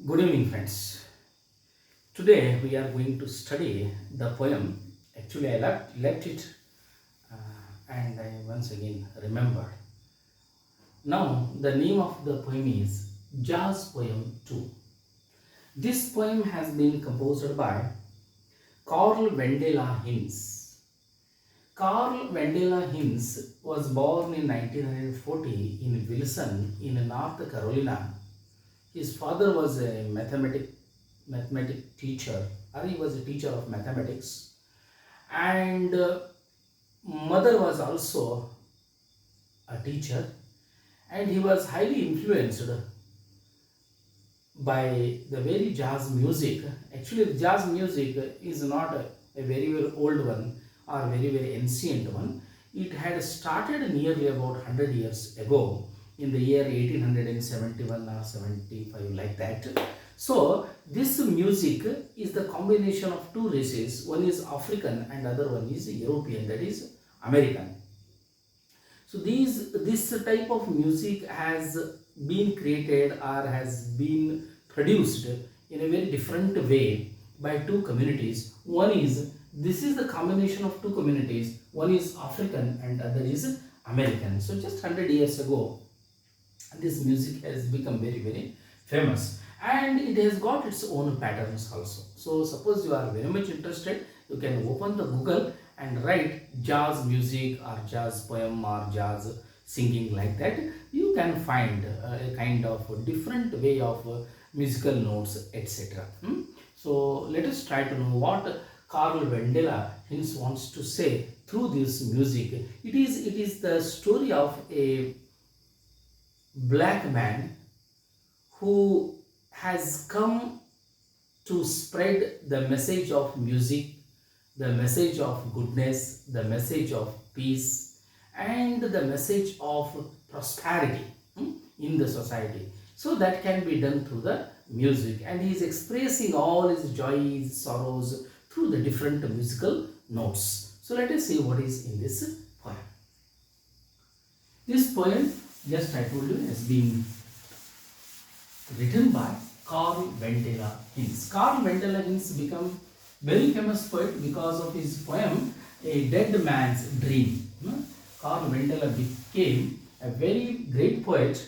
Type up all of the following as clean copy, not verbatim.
Good evening, friends. Today we are going to study the poem. Actually, I left it and I once again remembered. Now, the name of the poem is Jazz Poem 2. This poem has been composed by Carl Wendela Hinz. Carl Wendela Hinz was born in 1940 in Wilson, in North Carolina. His father was a mathematic teacher, or he was a teacher of mathematics, and mother was also a teacher, and he was highly influenced by the very jazz music. Actually, jazz music is not a very old one or very ancient one. It had started nearly about 100 years ago in the year 1871 or 75, like that. So this music is the combination of two races. One is African and other one is European, that is American. So this type of music has been created or has been produced in a very different way by two communities. One is, this is the combination of two communities. One is African and other is American. So just 100 years ago, this music has become very famous, and it has got its own patterns also. So suppose you are very much interested, you can open the Google and write jazz music or jazz poem or jazz singing, like that. You can find a kind of different way of musical notes, etc. So let us try to know what Carl Wendela Hinz wants to say through this music. It is the story of a black man who has come to spread the message of music, the message of goodness, the message of peace, and the message of prosperity in the society. So that can be done through the music, and he is expressing all his joys, sorrows through the different musical notes. So let us see what is in this poem. This poem, just I told you, has been written by Carl Wendela Hinz. Carl Wendela Hinz became very famous poet because of his poem A Dead Man's Dream. Carl Wendela became a very great poet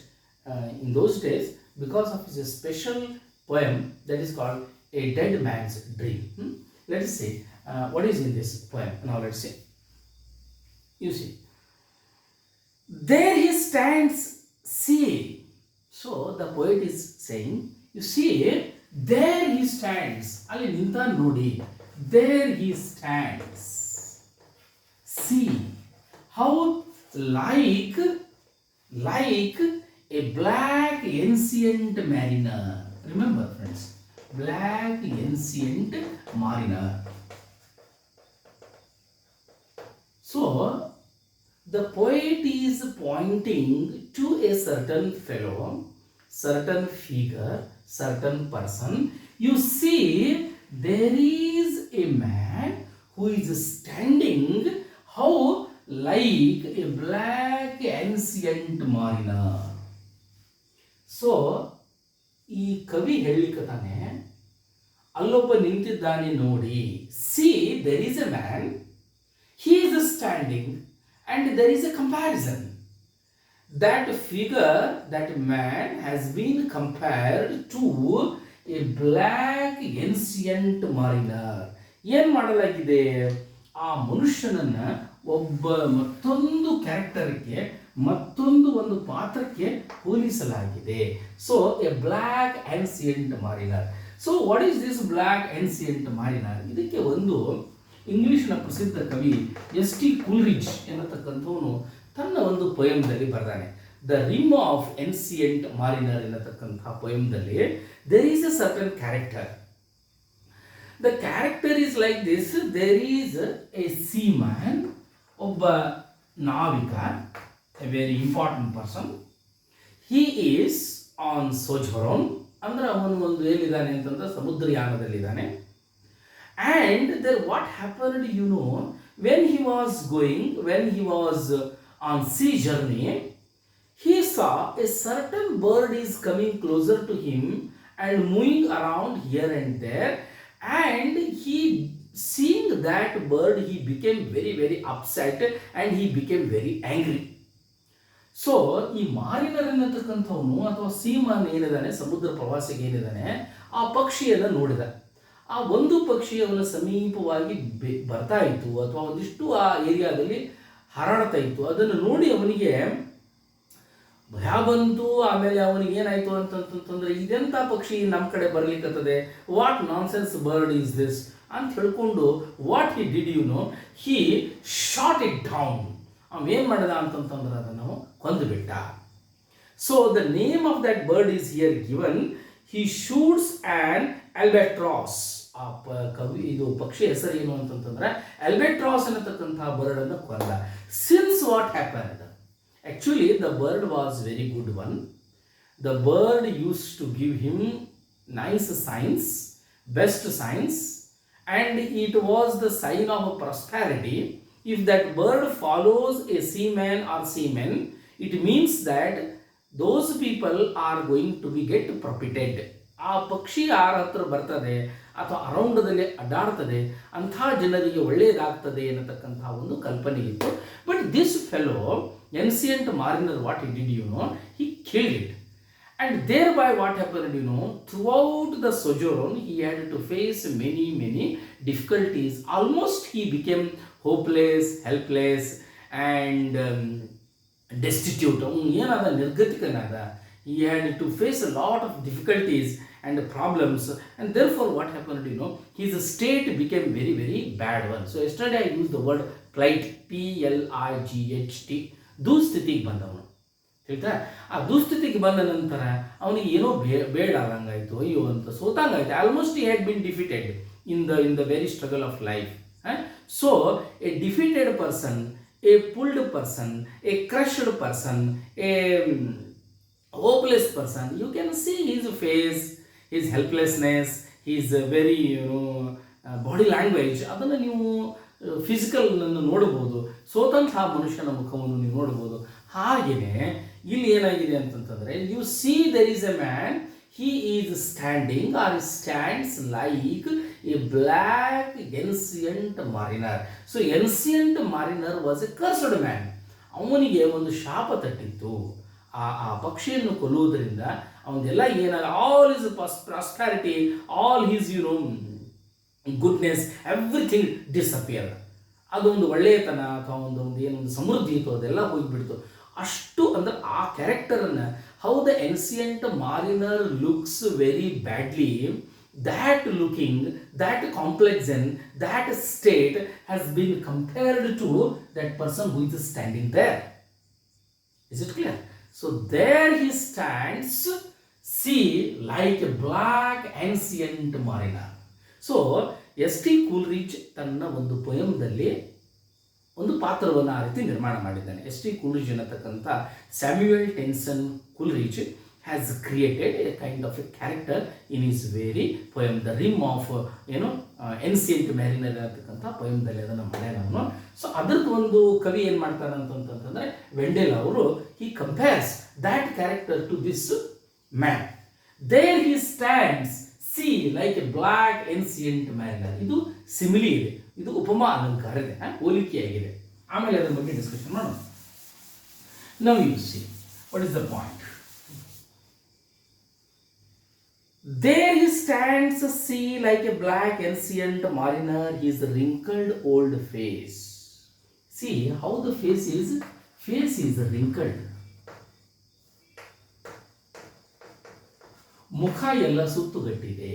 in those days because of his special poem that is called A Dead Man's Dream. Let us see what is in this poem. Now let's see. You see, there he stands, see. So the poet is saying, you see, there he stands. Ali ninta nodi. There he stands. See how like a black ancient mariner. Remember, friends, black ancient mariner. So the poet is pointing to a certain fellow, certain figure, certain person. You see, there is a man who is standing, how like a black ancient mariner. So, ಈ ಕವಿ ಹೇಳಿಕತಾನೆ, ಅಲ್ಲೊಬ್ಬ ನಿಂತಿದ್ದಾನೆ ನೋಡಿ. See, there is a man, he is standing, and there is a comparison. That figure, that man has been compared to a black ancient mariner. ಏನು ಮಾಡಲಾಗಿದೆ? ಆ ಮನುಷ್ಯನನ್ನ ಒಬ್ಬ ಮತ್ತೊಂದು ಕ್ಯಾರೆಕ್ಟರ್ಗೆ, ಮತ್ತೊಂದು ಒಂದು ಪಾತ್ರಕ್ಕೆ ಹೋಲಿಸಲಾಗಿದೆ. So a black ancient mariner. So what is this black ancient mariner? ಇದಕ್ಕೆ ಒಂದು ಇಂಗ್ಲಿಷ್ನ ಪ್ರಸಿದ್ಧ ಕವಿ ಎಸ್ ಟಿ ಕೂಲ್ರಿಡ್ಜ್ ಎನ್ನತಕ್ಕಂಥವನು ತನ್ನ ಒಂದು ಪೊಯಮ್ದಲ್ಲಿ ಬರೆದಾನೆ. The rime of ancient mariner ಎನ್ನತಕ್ಕಂಥ ಪೊಯಮ್ದಲ್ಲಿ there is a certain character. The character is like this. There is a seaman, ಒಬ್ಬ ನಾವಿಕ, a very important person. He is on sojourn, ಅಂದ್ರೆ ಅವನು ಒಂದು ಎಲ್ಲಿದ್ದಾನೆ ಅಂತಂದ್ರೆ ಸಮುದ್ರಯಾನದಲ್ಲಿದ್ದಾನೆ. And then what happened, you know, when he was on sea journey, he saw a certain bird is coming closer to him and moving around here and there, and he seeing that bird, he became very very upset and he became very angry. So ಈ ಮಾರಿನರ್ ಎನ್ನತಕ್ಕಂಥವನು ಅಥವಾ ಸೀಮಾನ್ ಏನಿದ್ದಾನೆ, ಸಮುದ್ರ ಪ್ರವಾಸಿಗೆ ಏನಿದ್ದಾನೆ, ಆ ಪಕ್ಷಿಯನ್ನು ನೋಡಿದ. ಆ ಒಂದು ಪಕ್ಷಿ ಅವನ ಸಮೀಪವಾಗಿ ಬರ್ತಾ ಇತ್ತು ಅಥವಾ ಒಂದಿಷ್ಟು ಆ ಏರಿಯಾದಲ್ಲಿ ಹಾರಾಡ್ತಾ ಇತ್ತು. ಅದನ್ನು ನೋಡಿ ಅವನಿಗೆ ಭಯ ಬಂತು. ಆಮೇಲೆ ಅವನಿಗೆ ಏನಾಯಿತು ಅಂತಂತಂದ್ರೆ, ಇದೆಂಥ ಪಕ್ಷಿ ನಮ್ಮ ಕಡೆ ಬರ್ಲಿಕ್ಕತ್ತದೆ, what nonsense bird is this ಅಂತ ಹೇಳ್ಕೊಂಡು what he did you know, he shot it down. ಅವೇನು ಮಾಡಿದ ಅಂತಂತಂದ್ರೆ ಅದನ್ನು ಕೊಂದುಬಿಟ್ಟ. So the name of that bird is here given. He shoots an albatross. ಆ ಇದು ಪಕ್ಷಿ ಹೆಸರು ಏನು ಅಂತಂತಂದ್ರೆ ಆಲ್ಬೆಟ್ರಾಸ್ ಅನ್ನತಕ್ಕಂತಹ ಬರ್ಡನ್ನು ಕೊಂದ. Since what happened, actually the bird was very good one. The bird used to give him nice signs, best signs, and it was the sign of prosperity. If that bird follows a seaman or seamen, it means that those people are going to be get profited. ಆ ಪಕ್ಷಿ ಯಾರ ಹತ್ರ ಬರ್ತದೆ ಅಥವಾ ಅರೌಂಡದಲ್ಲಿ ಅಡ್ಡಾಡ್ತದೆ ಅಂಥ ಜನರಿಗೆ ಒಳ್ಳೆಯದಾಗ್ತದೆ ಅನ್ನತಕ್ಕಂಥ ಒಂದು ಕಲ್ಪನೆ ಇತ್ತು. But this fellow ancient mariner, what he did, you know, he killed it. And thereby what happened, you know, throughout the sojourn he had to face many difficulties. Almost he became hopeless, helpless and destitute. ಏನದ ನಿರ್ಗತಿಕನಾದ. He had to face a lot of difficulties and problems, and therefore what happened, you know, his state became very bad one. So yesterday I used the word plight, P-L-I-G-H-T. ದುಸ್ಥಿತಿಗೆ ಬಂದವನು, ಹೇಳ್ತಾ. ಆ ದುಸ್ಥಿತಿಗೆ ಬಂದ ನಂತರ ಅವನಿಗೆ ಏನೋ ಬೇಡ ಆದಂಗಾಯ್ತು, ಅಯ್ಯೋ ಅಂತ ಸೋತಂಗಾಯ್ತು. Almost he had been defeated in the very struggle of life. So a defeated person, a pulled person, a crushed person, a hopeless person, you can see his face, his helplessness, his very body language, ಅದನ್ನು ನೀವು ಫಿಸಿಕಲ್ನನ್ನು ನೋಡ್ಬೋದು. ಸೋತಂತಹ ಮನುಷ್ಯನ ಮುಖವನ್ನು ನೀವು ನೋಡ್ಬೋದು. ಹಾಗೆಯೇ ಇಲ್ಲಿ ಏನಾಗಿದೆ ಅಂತಂತಂದರೆ, you see there is a man, he is standing or stands like a black ancient mariner. So ancient mariner was a cursed man. ಅವನಿಗೆ ಒಂದು ಶಾಪ ತಟ್ಟಿತ್ತು. ಆ ಪಕ್ಷಿಯನ್ನು ಕೊಲ್ಲುವುದರಿಂದ ಅವನದೆಲ್ಲ ಏನಾಗ, all his prosperity, all his goodness, everything disappear. ಅದೊಂದು ಒಳ್ಳೆಯತನ ಅಥವಾ ಒಂದು ಏನೊಂದು ಸಮೃದ್ಧಿ ಇತ್ತು, ಅದೆಲ್ಲ ಹೋಗಿಬಿಡ್ತು. ಅಷ್ಟು ಅಂದ್ರೆ ಆ ಕ್ಯಾರೆಕ್ಟರನ್ನು, how the ancient mariner looks very badly, that looking, that complexion, that state has been compared to that person who is standing there. Is it clear? So there he stands, see like a black ancient mariner. So S T Coleridge ತನ್ನ ಒಂದು ಪೊಯಮ್ದಲ್ಲಿ ಒಂದು ಪಾತ್ರವನ್ನು ಆ ರೀತಿ ನಿರ್ಮಾಣ ಮಾಡಿದ್ದಾನೆ. S T Coleridge ಅನ್ನತಕ್ಕಂಥ Samuel Tennyson Coleridge has created a kind of a character in is very poem, the rime of ancient mariner ಅನ್ನತಕ್ಕಂಥ ಪೊಯಮ್ದಲ್ಲಿ ಅದನ್ನು ಮಾಡ್ಯಾನ ಅವನು. ಸೊ ಅದ್ರದ್ದು ಒಂದು ಕವಿ ಏನು ಮಾಡ್ತಾನೆ ಅಂತಂತಂದರೆ, ವೆಂಡೆಲ್ ಅವರು, he compares that character to this man. There he stands, see like a black ancient mariner. ಇದು ಸಿಮಿಲಿ ಇದೆ, ಇದು ಉಪಮಾ ಅಲಂಕಾರ ಇದೆ, ಹೋಲಿಕೆಯಾಗಿದೆ. ಆಮೇಲೆ ಅದರ ಬಗ್ಗೆ ಡಿಸ್ಕಷನ್ ಮಾಡೋಣ. Now you see what is the point. There he stands, see like a black ancient mariner, his wrinkled old face. See how the face is wrinkled. ಮುಖ ಎಲ್ಲ ಸುತ್ತುಗಟ್ಟಿದೆ.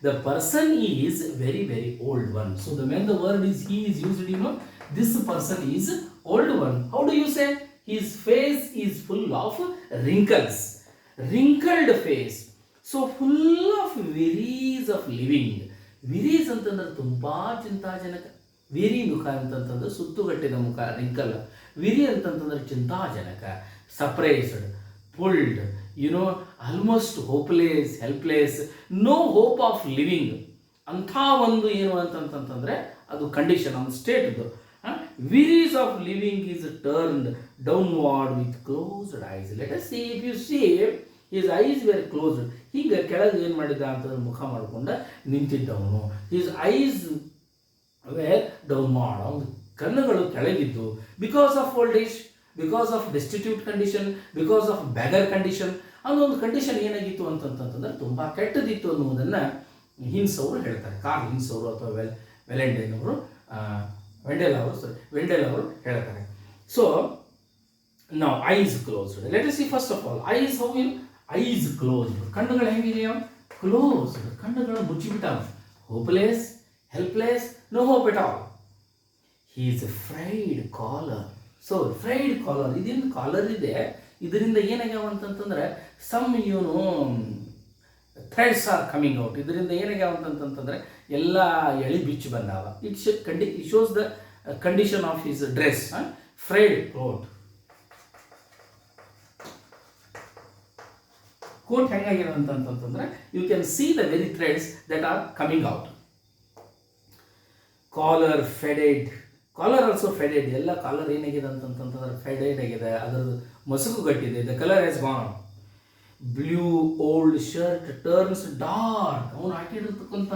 The person is very old one. So when the word is he is used, you know, this person is old one. How do you say? His face is full of wrinkles. Wrinkled face. So full of wearies of living. Wearies ಅಂತಂದ್ರೆ ತುಂಬಾ ಚಿಂತಾಜನಕ. ವೀರಿ ಮುಖ ಅಂತಂತಂದ್ರೆ ಸುತ್ತುಗಟ್ಟಿದ ಮುಖ, wrinkle. ವಿರಿ ಅಂತಂತಂದ್ರೆ ಚಿಂತಾಜನಕ, ಸಪ್ರೇಸ್ಡ್, pulled, you know, almost hopeless, helpless, no hope of living. ಅಂಥ ಒಂದು ಏನು ಅಂತಂತಂದರೆ ಅದು ಕಂಡೀಷನ್, ಒಂದು ಸ್ಟೇಟ್ ಇದು. wearies of living is turned downward with closed eyes. Let us see, if you see his eyes were closed. ಹೀಗೆ ಕೆಳಗೆ ಏನು ಮಾಡಿದ್ದ ಅಂತಂದ್ರೆ ಮುಖ ಮಾಡಿಕೊಂಡ ನಿಂತಿದ್ದವನು. ಹಿಸ್ ಐಸ್ ವೇರ್ ಡೌನ್ ಮಾಡ್, ಅವನ ಕಣ್ಣುಗಳು ಕೆಳಗಿದ್ದು. Because of old age, because of destitute condition, because of beggar condition. ಅದೊಂದು ಕಂಡೀಷನ್ ಏನಾಗಿತ್ತು ಅಂತಂತಂದ್ರೆ ತುಂಬ ಕೆಟ್ಟದಿತ್ತು ಅನ್ನುವುದನ್ನು ಹಿನ್ಸ್ ಅವರು ಹೇಳ್ತಾರೆ. ಕಾರ್ಲ್ ಹಿನ್ಸ್ ಅವರು ಅಥವಾ ವೆಲೆಂಡೈನ್ ಅವರು ವೆಂಡೆಲ್ ಅವರು ಹೇಳ್ತಾರೆ. ಸೊ ನಾವು eyes closed. Let us see first of all eyes. How will eyes closed, ಕಣ್ಣುಗಳು ಹೆಂಗಿದೆಯೋ ಕ್ಲೋಸ್ಡ್, ಕಣ್ಣುಗಳು ಮುಚ್ಚಿಬಿಟ್ಟಾವ. Hopeless, helpless, no hope at all. He is a frayed collar. So frayed collar, ಇದೇನು ಕಾಲರ್ ಇದೆ, ಇದರಿಂದ ಏನಾಗ್ಯಾವ ಅಂತಂತಂದ್ರೆ ಸಮ್ ಇವನು ಥ್ರೆಡ್ಸ್ ಆರ್ ಕಮಿಂಗ್ ಔಟ್. ಇದರಿಂದ ಏನಾಗ್ಯಾವ ಅಂತಂತಂದ್ರೆ ಎಲ್ಲ ಎಳಿ ಬಿಚ್ಚು ಬಂದಾವ. It shows the condition of his dress. Frayed coat ಹೆಂಗಾಗಿದೆ ಅಂತಂತಂದ್ರೆ you can see the very threads that are coming out. Collar faded, collar also faded. ಎಲ್ಲ ಕಾಲರ್ ಏನಾಗಿದೆ ಅಂತಂತಂದ್ರೆ ಫೆಡೆಡ್ ಆಗಿದೆ, ಅದರದ್ದು ಮಸುಕು ಗಟ್ಟಿದೆ. The colour has gone. Blue old shirt turns dark. ಅವನು ಹಾಕಿರತಕ್ಕಂಥ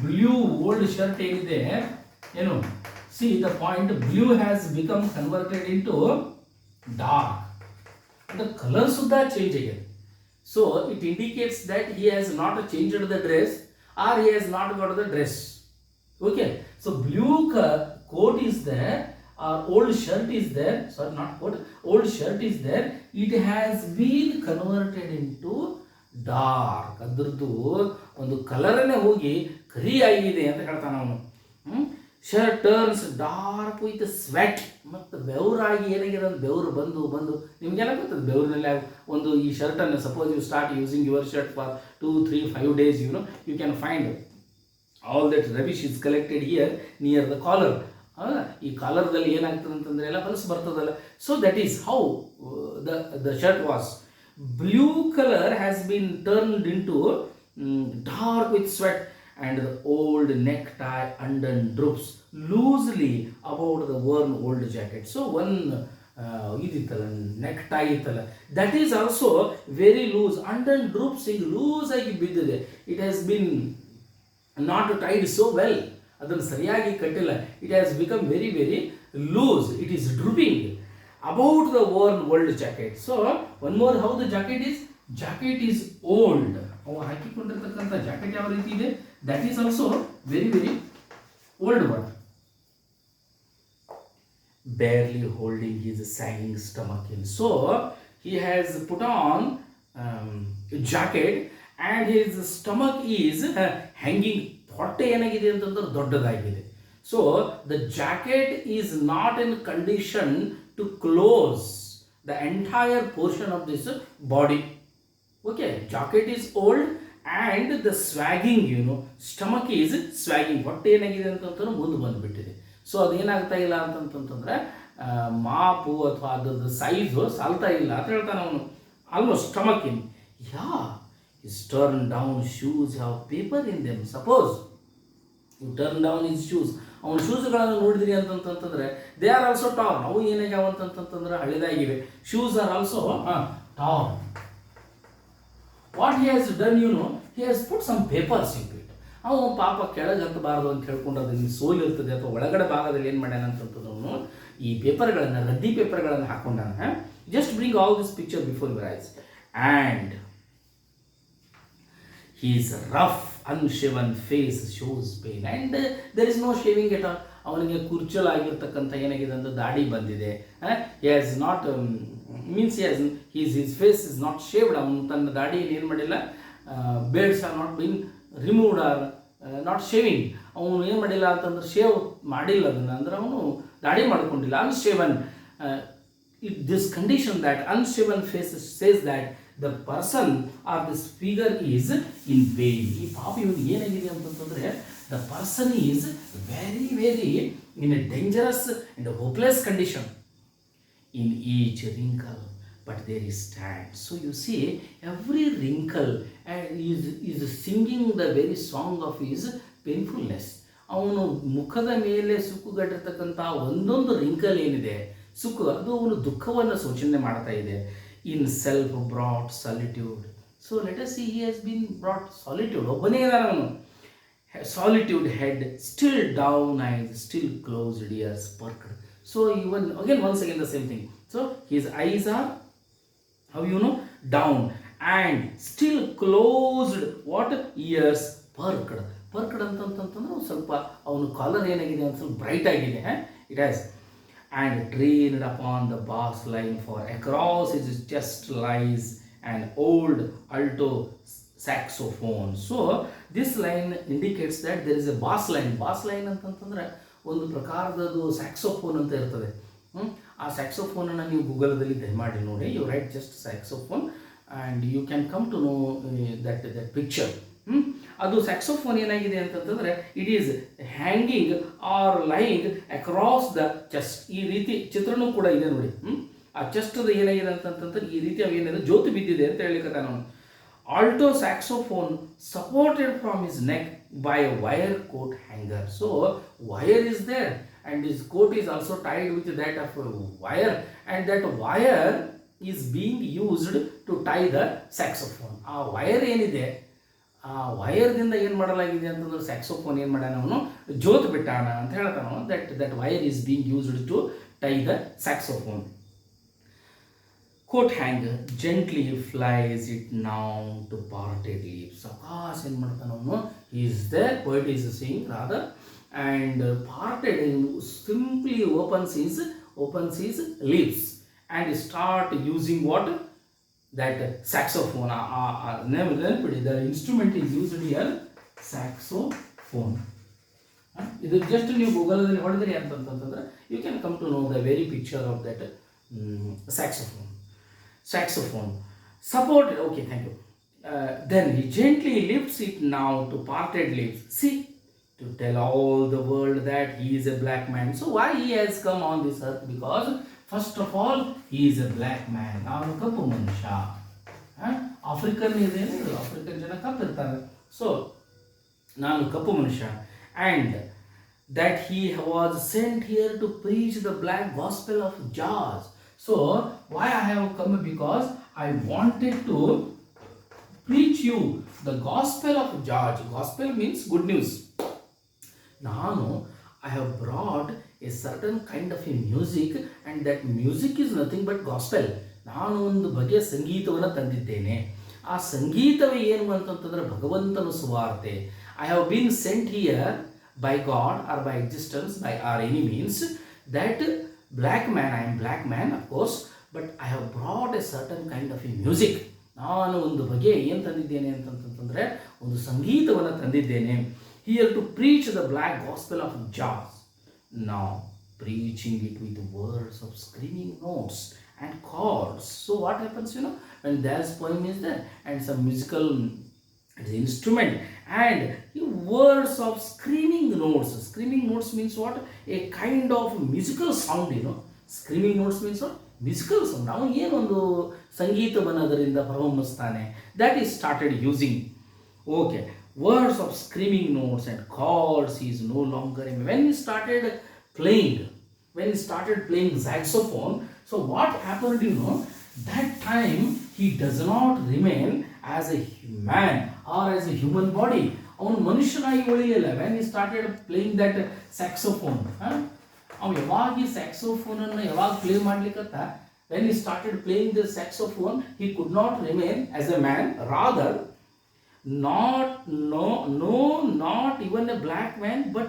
ಬ್ಲೂ ಓಲ್ಡ್ ಶರ್ಟ್ ಏನಿದೆ ಏನು, see the point, blue has become converted into dark. The colour ಸುದ್ದ ಚೇಂಜ್ ಆಗಿದೆ. So it indicates that he has not changed the dress or he has not got the dress. Okay, so blue coat is there, old shirt is there, sorry not coat, old shirt is there. It has been converted into dark. ಅದರದ್ದು ಒಂದು ಕಲರನ್ನೇ ಹೋಗಿ ಕರಿ ಆಗಿದೆ ಅಂತ ಹೇಳ್ತಾನೆ ಅವನು. Shirt turns dark with sweat. ಮತ್ತು ಬೆವರಾಗಿ ಏನಾಗಿದೆ ಅಂದ್ರೆ ಬೆವರು ಬಂದು ನಿಮಗೆಲ್ಲ ಗೊತ್ತದೆ ಬೆವರಿನಲ್ಲಿ ಒಂದು ಈ ಶರ್ಟನ್ನು suppose you start using your shirt for 2, 3, 5 days, you can find all that rubbish is collected here near the collar. ಈ ಕಾಲರ್ದಲ್ಲಿ ಏನಾಗ್ತದೆ ಅಂತಂದರೆ ಎಲ್ಲ ಹೊಲಸು ಬರ್ತದಲ್ಲ. So that is how the shirt was. Blue colour has been turned into dark with sweat. And the old necktie undone droops loosely about the worn old jacket. So one idittala necktie ittala, that is also very loose. Undone droops, hige loose agi biddide. It has been not tied so well, adannu sariyagi kattilla. It has become very very loose. It is drooping about the worn old jacket. So one more, how the jacket is old. ಅವು ಹಾಕಿಕೊಂಡಿರ್ತಕ್ಕಂಥ jacket ಯಾವ ರೀತಿ ಇದೆ, that is also very very old one. barely holding his sagging stomach in. So he has put on jacket and his stomach is hanging. ಹೊಟ್ಟೆ ಏನಾಗಿದೆ ಅಂತಂದ್ರೆ ದೊಡ್ಡದಾಗಿದೆ. So the jacket is not in condition to close the entire portion of this body. Okay, jacket is old and the swagging, stomach is swagging. ಹೊಟ್ಟೆ ಏನಾಗಿದೆ ಅಂತಂದ್ರೆ ಮುಂದೆ ಬಂದುಬಿಟ್ಟಿದೆ. So ಅದೇನಾಗ್ತಾ ಇಲ್ಲ ಅಂತಂತಂದ್ರೆ ಮಾಪು ಅಥವಾ ಅದ್ರದ್ದು ಸೈಜು ಸಾಲ್ತಾ ಇಲ್ಲ ಅಂತ ಹೇಳ್ತಾನೆ ಅವನು. Almost stomach in. His turn down shoes have paper in them. Suppose you turn down his shoes. ಅವನ ಶೂಸ್ಗಳನ್ನು ನೋಡಿದ್ರಿ ಅಂತಂತಂದ್ರೆ ದೇ ಆರ್ ಆಲ್ಸೋ ಟಾರ್ನ್. ಅವು ಏನಾಗ್ಯಾವ ಅಂತಂತಂದ್ರೆ ಹಳೆದಾಗಿವೆ. Shoes are also torn. What he has done, he has put some papers into it. ಅವನು ಪಾಪ ಕೆಳಗೆ ಹತ್ತಬಾರ್ದು ಅಂತ ಹೇಳ್ಕೊಂಡು ಅದನ್ನು ಸೋಲ್ ಇರ್ತದೆ ಅಥವಾ ಒಳಗಡೆ ಭಾಗದಲ್ಲಿ ಏನು ಮಾಡ್ಯಾನ ಅಂತಂತಂದವನು ಈ ಪೇಪರ್ಗಳನ್ನು, ರದ್ದಿ ಪೇಪರ್ಗಳನ್ನು ಹಾಕೊಂಡಾನ. Just bring all this picture before your eyes. And his rough unshaven face shows pain and there is no shaving at all. ಅವನಿಗೆ ಕುರ್ಚಲಾಗಿರ್ತಕ್ಕಂಥ ಏನಾಗಿದೆ ಅಂದ್ರೆ ದಾಡಿ ಬಂದಿದೆ. he has not means his face is not shaved. ಅವನು ತನ್ನ ದಾಡಿಯಲ್ಲಿ ಏನು ಮಾಡಿಲ್ಲ, beards are not been removed are not shaving. ಅವನು ಏನು ಮಾಡಿಲ್ಲ ಅಂತಂದ್ರೆ ಶೇವ್ ಮಾಡಿಲ್ಲ ಅದನ್ನು, ಅಂದ್ರೆ ಅವನು ದಾಡಿ ಮಾಡ್ಕೊಂಡಿಲ್ಲ. ಅನ್ಶೇವನ್, this condition that unshaven face says that the person or this figure is in pain. ಈ ಪಾಪ ಇವನು ಏನಾಗಿದೆ ಅಂತಂತಂದರೆ the person is very very in a dangerous and a hopeless condition. In each wrinkle but there is stand. So you see every wrinkle is singing the very song of his painfulness. ಅವನು ಮುಖದ ಮೇಲೆ ಸುಕ್ಕುಗಟ್ಟಿರ್ತಕ್ಕಂಥ ಒಂದೊಂದು wrinkle ಏನಿದೆ ಸುಕ್ಕು, ಅದು ಅವನು ದುಃಖವನ್ನು ಸೂಚನೆ ಮಾಡ್ತಾ ಇದೆ. in self brought solitude. So let us see, he has been brought solitude. ಒಬ್ಬನೇ ಇದಾನ ಅವನು. Solitude head, still down eyes, still closed ears, perked. So even again, once again the same thing. So his eyes are, how you know, down, and still closed what, ears, perked. Perked ಅಂತಂತಂದ್ರೆ ಸ್ವಲ್ಪ ಅವನು collar ಏನಾಗಿದೆ ಒಂದು ಸ್ವಲ್ಪ bright ಆಗಿದೆ, it has. And trained upon the bass line, for across his chest lies an old alto saxophone. So this line indicates that there is a bass line. Bass line ಅಂತಂತಂದ್ರೆ ಒಂದು ಪ್ರಕಾರದದು saxophone ಅಂತ ಇರ್ತದೆ. ಆ ಸ್ಯಾಕ್ಸೋಫೋನನ್ನು ನೀವು ಗೂಗಲ್ದಲ್ಲಿ ದಯಮಾಡಿ ನೋಡಿ, you write just saxophone and you can come to know that picture. ಅದು ಸ್ಯಾಕ್ಸೋಫೋನ್ ಏನಾಗಿದೆ ಅಂತಂತಂದರೆ, it is hanging or lying across the chest. ಈ ರೀತಿ ಚಿತ್ರನೂ ಕೂಡ ಇದೆ ನೋಡಿ. ಆ ಚೆಸ್ಟದ ಏನಾಗಿದೆ ಅಂತಂತಂದ್ರೆ ಈ ರೀತಿ ಅವೇನಿದೆ ಜ್ಯೋತಿ ಬಿದ್ದಿದೆ ಅಂತ ಹೇಳಿಕತ್ತ ನಾನು. Alto saxophone supported from his neck by a wire coat hanger. So wire is there and his coat is also tied with that of wire, and that wire is being used to tie the saxophone. ಆ wire ಏನಿದೆ, ಆ ವೈರ್ದಿಂದ ಏನು ಮಾಡಲಾಗಿದೆ ಅಂತಂದ್ರೆ saxophone ಏನು ಮಾಡ್ಯಾನ ಅವನು, ಜೋತ್ ಬಿಟ್ಟಾನ ಅಂತ ಹೇಳ್ತಾನ ಅವನು. That wire is being used to tie the saxophone. Coat hanger gently flies it now to parted lips. Sakas ಏನು ಮಾಡ್ತಾನೆ ಅವನು, is there, poet is saying rather, and parted simply opens his lips and start using what, that saxophone. The instrument is used here, saxophone. ಇದು just ನೀವು ಗೂಗಲಲ್ಲಿ ಹೊಡೆದ್ರಿ ಅಂತಂತಂದ್ರೆ you can come to know the very picture of that saxophone. Supported, okay, thank you. Then he gently lifts it now to parted lips. See, to tell all the world that he is a black man. So why he has come on this earth? Because first of all, he is a black man. Avanu kappu manusha. African ಇದೆ, African ಜನ ಕಪ್ಪು ಇರ್ತಾರೆ. So ನಾನು ಕಪ್ಪು ಮನುಷ್ಯ, and that he was sent here to preach the black gospel of jazz. So why I have come? Because I wanted to preach you the gospel of George. Gospel means good news. Now I have brought a certain kind of a music, and that music is nothing but gospel. ನಾನು ಒಂದು ಬಗೆಯ ಸಂಗೀತವನ್ನು ತಂದಿದ್ದೇನೆ. ಆ ಸಂಗೀತವೇ ಏನು ಅಂತಂತಂದ್ರೆ ಭಗವಂತನ ಸುವಾರ್ತೆ. I have been sent here by God or by existence, by or any means, that black man, I am black man of course, but I have brought a certain kind of a music. ನಾನು ಒಂದು ಬಗೆಯ ಏನು ತಂದಿದ್ದೇನೆ ಅಂತಂತಂದರೆ ಒಂದು ಸಂಗೀತವನ್ನು ತಂದಿದ್ದೇನೆ. Here to preach the black gospel of jazz. Now preaching it with words of screaming notes and chords. So what happens, when there's poem is there and some musical instrument and words of screaming notes. Screaming notes means what? A kind of musical sound, Screaming notes means what? Musical sound. Now ಏನೊಂದು ಸಂಗೀತವನ್ನು ಅದರಿಂದ ಹೊರಹೊಮ್ಮಿಸ್ತಾನೆ. That is started using. Okay. Words of screaming notes and chords is no longer. When he started playing saxophone, so what happened, that time he does not remain as a man or as a human body. ಅವನು ಮನುಷ್ಯನಾಗಿ ಉಳಿಲಿಲ್ಲ. when he started playing that saxophone, ಅವನು ಯಾವಾಗ ಈ ಸ್ಯಾಕ್ಸೋಫೋನನ್ನು ಯಾವಾಗ play ಮಾಡ್ಲಿಕ್ಕತ್ತ, when he started playing the saxophone, he could not remain as a man, rather not even a black man, but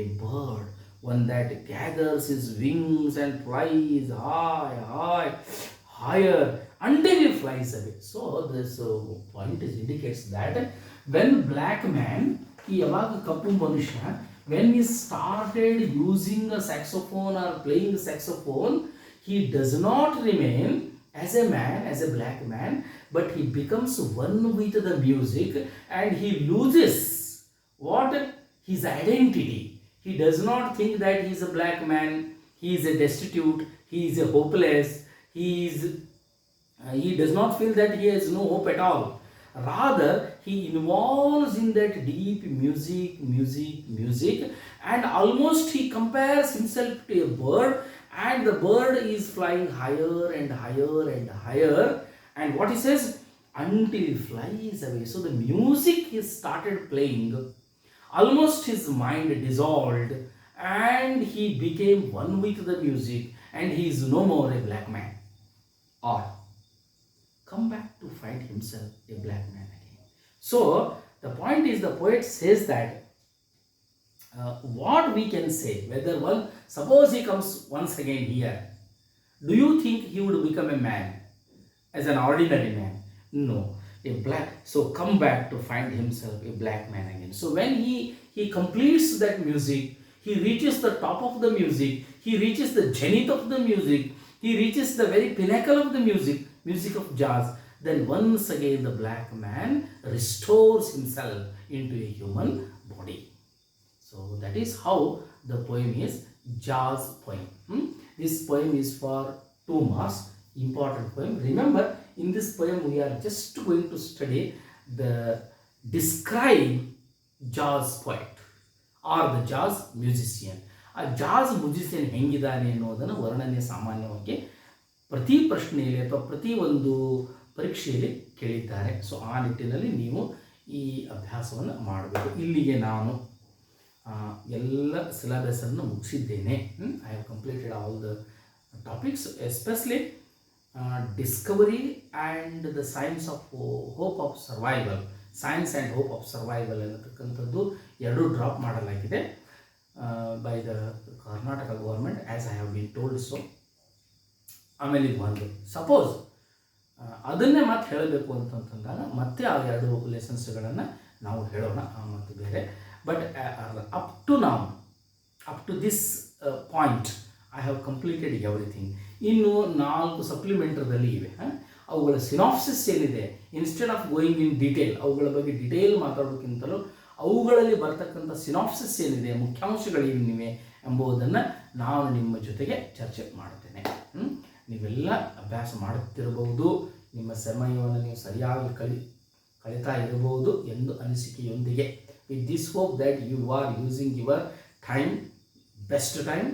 a bird, one that gathers his wings and flies higher until he flies away. So this point indicates that when black man, he yavaga kappu manusha, when he started using a saxophone or playing the saxophone, he does not remain as a man, as a black man, but he becomes one with the music, and he loses what? His identity. He does not think that he is a black man, he is a destitute, he is a hopeless, he does not feel that he has no hope at all. Rather, he involves in that deep music, and almost he compares himself to a bird, and the bird is flying higher and higher and higher, and what he says, until he flies away. So the music he started playing, almost his mind dissolved, and he became one with the music, and he is no more a black man, or come back to find himself a black man again. So the point is, the poet says that what we can say, whether one, suppose he comes once again here, do you think he would become a man as an ordinary man? No, a black. So come back to find himself a black man again. So when he completes that music, he reaches the top of the music, he reaches the zenith of the music, he reaches the very pinnacle of the music of jazz. Then once again the black man restores himself into a human body. So that is how the poem is jazz poem. This poem is for 2 marks, important poem. Remember, in this poem we are just going to study the describe jazz poet or the jazz musician. ಆ jazz musician ಹೆಂಗಿದ್ದಾನೆ ಅನ್ನೋದನ್ನು ವರ್ಣನೆ ಸಾಮಾನ್ಯವಾಗಿ ಪ್ರತಿ ಪ್ರಶ್ನೆಯಲ್ಲಿ ಅಥವಾ ಪ್ರತಿ ಒಂದು ಪರೀಕ್ಷೆಯಲ್ಲಿ ಕೇಳಿದ್ದಾರೆ. ಸೊ ಆ ನಿಟ್ಟಿನಲ್ಲಿ ನೀವು ಈ ಅಭ್ಯಾಸವನ್ನು ಮಾಡಬೇಕು. ಇಲ್ಲಿಗೆ ನಾನು ಎಲ್ಲ ಸಿಲೆಬಸನ್ನು ಮುಗಿಸಿದ್ದೇನೆ. I have completed all the topics, especially discovery and the signs of hope of survival. Signs and hope of survival ಅನ್ನತಕ್ಕಂಥದ್ದು 2 ಡ್ರಾಪ್ ಮಾಡಲಾಗಿದೆ by the Karnataka government, as I have been told. So ಆಮೇಲೆ ಇದು ಒಂದು ಸಪೋಸ್ ಅದನ್ನೇ ಮತ್ತೆ ಹೇಳಬೇಕು ಅಂತಂದಾಗ ಮತ್ತೆ ಆ 2 ಲೆಸನ್ಸ್ಗಳನ್ನು ನಾವು ಹೇಳೋಣ, ಮತ್ತು ಬೇರೆ. ಬಟ್ ಅಪ್ ಟು ನಾವು, up to this point I have completed everything. ಇನ್ನು 4 ಸಪ್ಲಿಮೆಂಟರಿದಲ್ಲಿ ಇವೆ. ಅವುಗಳ ಸಿನಾಪ್ಸಿಸ್ ಏನಿದೆ, instead of going in detail, ಅವುಗಳ ಬಗ್ಗೆ ಡಿಟೇಲ್ ಮಾತಾಡೋಕ್ಕಿಂತಲೂ ಅವುಗಳಲ್ಲಿ ಬರ್ತಕ್ಕಂಥ ಸಿನಾಪ್ಸಿಸ್ ಏನಿದೆ, ಮುಖ್ಯಾಂಶಗಳೇನಿವೆ ಎಂಬುದನ್ನು ನಾನು ನಿಮ್ಮ ಜೊತೆಗೆ ಚರ್ಚೆ ಮಾಡ್ತೇನೆ. ನೀವೆಲ್ಲ ಅಭ್ಯಾಸ ಮಾಡುತ್ತಿರಬಹುದು, ನಿಮ್ಮ ಸಮಯವನ್ನು ನೀವು ಸರಿಯಾಗಿ ಕಳೀತಾ ಇರಬಹುದು ಎಂದು ಅನಿಸಿಕೆಯೊಂದಿಗೆ, with this hope that you are using your time, best time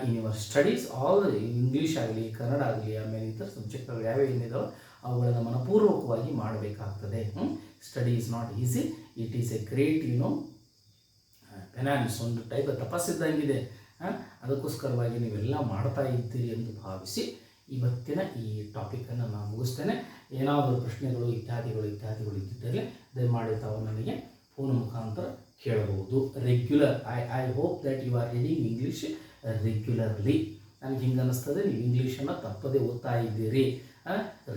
in your studies. All English ಆಗಲಿ, ಕನ್ನಡ ಆಗಲಿ, ಆಮೇಲೆ ಇತರ ಸಬ್ಜೆಕ್ಟ್ಗಳು ಯಾವೇನಿದಾವೆ ಅವುಗಳನ್ನು ಮನಪೂರ್ವಕವಾಗಿ ಮಾಡಬೇಕಾಗ್ತದೆ. Study is not easy, it is a great penance, ಒಂದು ಟೈಪ್ ತಪಸ್ಸಿದ್ದಂಗಿದೆ. ಅದಕ್ಕೋಸ್ಕರವಾಗಿ ನೀವೆಲ್ಲ ಮಾಡ್ತಾ ಇದ್ದೀರಿ ಎಂದು ಭಾವಿಸಿ ಇವತ್ತಿನ ಈ ಟಾಪಿಕನ್ನು ನಾನು ಮುಗಿಸ್ತೇನೆ. ಏನಾದರೂ ಪ್ರಶ್ನೆಗಳು ಇತ್ಯಾದಿಗಳು ಇದ್ದಿದ್ದರೆ ದಯಮಾಡಿ ತಾವು ನನಗೆ ಫೋನ್ ಮುಖಾಂತರ ಕೇಳಬಹುದು. Regular, I hope that you are reading English regularly. ನನಗೆ ಹಿಂಗೆ ಅನ್ನಿಸ್ತದೆ, ನೀವು ಇಂಗ್ಲೀಷನ್ನು ತಪ್ಪದೇ ಓದ್ತಾ ಇದ್ದೀರಿ.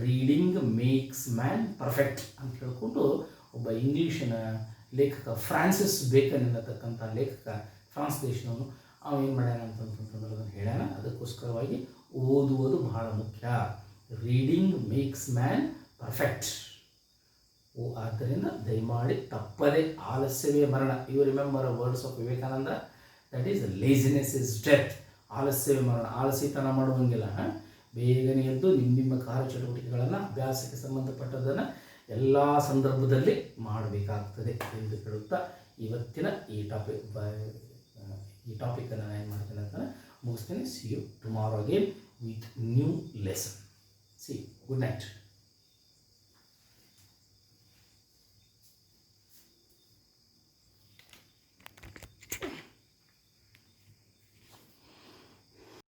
ರೀಡಿಂಗ್ ಮೇಕ್ಸ್ ಮ್ಯಾನ್ ಪರ್ಫೆಕ್ಟ್ ಅಂತ ಹೇಳ್ಕೊಂಡು ಒಬ್ಬ ಇಂಗ್ಲೀಷಿನ ಲೇಖಕ ಫ್ರಾನ್ಸಿಸ್ ಬೇಕನ್ ಎನ್ನತಕ್ಕಂಥ ಲೇಖಕ, ಫ್ರಾನ್ಸ್ ದೇಶದವನು, ಏನು ಮಾಡ್ಯಾನ ಅಂತಂತಂದ್ರೆ ಅದನ್ನು ಹೇಳ್ಯಾನ. ಅದಕ್ಕೋಸ್ಕರವಾಗಿ ಓದುವುದು ಬಹಳ ಮುಖ್ಯ. Reading makes man perfect. ಆದ್ದರಿಂದ ದಯಮಾಡಿ ತಪ್ಪದೆ, ಆಲಸ್ಯವೇ ಮರಣ. You remember words of Vivekananda, that is laziness is death. ಆಲಸ್ಯವೇ ಮರಣ. ಆಲಸಿತನ ಮಾಡುವಂಗಿಲ್ಲ. ಬೇಗನೆ ಎದ್ದು ನಿಮ್ಮ ಕಾರ್ಯಚಟುವಟಿಕೆಗಳನ್ನು, ಅಭ್ಯಾಸಕ್ಕೆ ಸಂಬಂಧಪಟ್ಟದನ್ನು ಎಲ್ಲ ಸಂದರ್ಭದಲ್ಲಿ ಮಾಡಬೇಕಾಗ್ತದೆ ಎಂದು ಹೇಳುತ್ತಾ ಇವತ್ತಿನ ಈ ಟಾಪಿಕನ್ನು ನಾನು ಏನು ಮಾಡ್ತೇನೆ ಅಂತ ಮುಗಿಸ್ತೇನೆ. See you tomorrow again with new lesson. See good night.